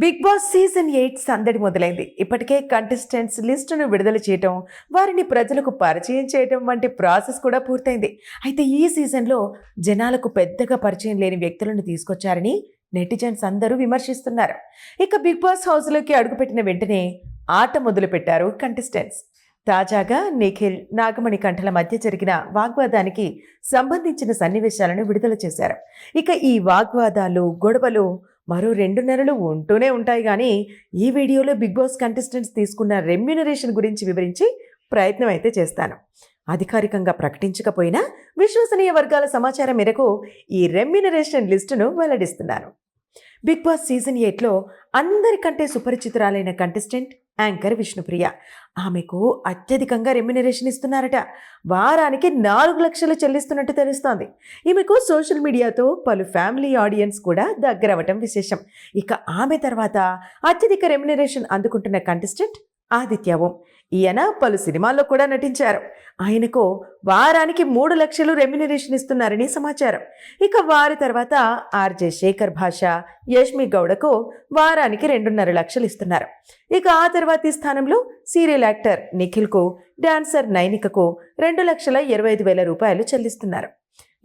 Big boss season 8 సందడి మొదలైంది. ఇప్పటికే కంటెస్టెంట్స్ లిస్టును విడుదల చేయటం, వారిని ప్రజలకు పరిచయం చేయటం వంటి ప్రాసెస్ కూడా పూర్తయింది. అయితే ఈ సీజన్లో జనాలకు పెద్దగా పరిచయం లేని వ్యక్తులను తీసుకొచ్చారని నెటిజన్స్ అందరూ విమర్శిస్తున్నారు. ఇక బిగ్ బాస్ హౌస్లోకి అడుగుపెట్టిన వెంటనే ఆట మొదలుపెట్టారు కంటెస్టెంట్స్. తాజాగా నిఖిల్, నాగమణి కంఠల మధ్య జరిగిన వాగ్వాదానికి సంబంధించిన సన్నివేశాలను విడుదల చేశారు. ఇక ఈ వాగ్వాదాలు, గొడవలు మరో 2 నెలలు ఉంటూనే ఉంటాయి. కానీ ఈ వీడియోలో బిగ్ బాస్ కంటెస్టెంట్స్ తీసుకున్న రెమ్యూనరేషన్ గురించి వివరించి ప్రయత్నం అయితే చేస్తాను. అధికారికంగా ప్రకటించకపోయినా విశ్వసనీయ వర్గాల సమాచారం మేరకు ఈ రెమ్యూనరేషన్ లిస్టును వెల్లడిస్తున్నాను. బిగ్ బాస్ సీజన్ 8లో అందరికంటే సుపరిచితురాలైన కంటెస్టెంట్ యాంకర్ విష్ణుప్రియ. ఆమెకు అత్యధికంగా రెమ్యునరేషన్ ఇస్తున్నారట. వారానికి 4 లక్షలు చెల్లిస్తున్నట్టు తెలుస్తోంది. ఈమెకు సోషల్ మీడియాతో పలు ఫ్యామిలీ ఆడియన్స్ కూడా దగ్గరవటం విశేషం. ఇక ఆమె తర్వాత అత్యధిక రెమ్యునరేషన్ అందుకుంటున్న కంటెస్టెంట్ ఆదిత్య ఓం. ఈయన పలు సినిమాల్లో కూడా నటించారు. ఆయనకు వారానికి 3 లక్షలు రెమ్యునరేషన్ ఇస్తున్నారని సమాచారం. ఇక వారి తర్వాత ఆర్జే శేఖర్ భాష, యష్మి గౌడకు వారానికి 2.5 లక్షలు ఇస్తున్నారు. ఇక ఆ తర్వాతి స్థానంలో సీరియల్ యాక్టర్ నిఖిల్కు, డాన్సర్ నైనికకు 2,25,000 రూపాయలు చెల్లిస్తున్నారు.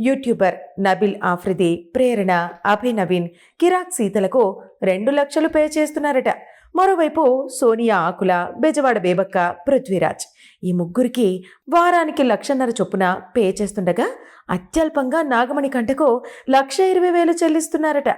యూట్యూబర్ నబిల్ ఆఫ్రిది, ప్రేరణ, అభయ్ నవీన్, కిరాక్ సీతలకు 2 లక్షలు పే చేస్తున్నారట. మరోవైపు సోనియా ఆకుల, బెజవాడ బేబక్క, పృథ్వీరాజ్ ఈ ముగ్గురికి వారానికి 1,50,000 చొప్పున పే చేస్తుండగా అత్యల్పంగా నాగమణి కంటకు 1,20,000 చెల్లిస్తున్నారట.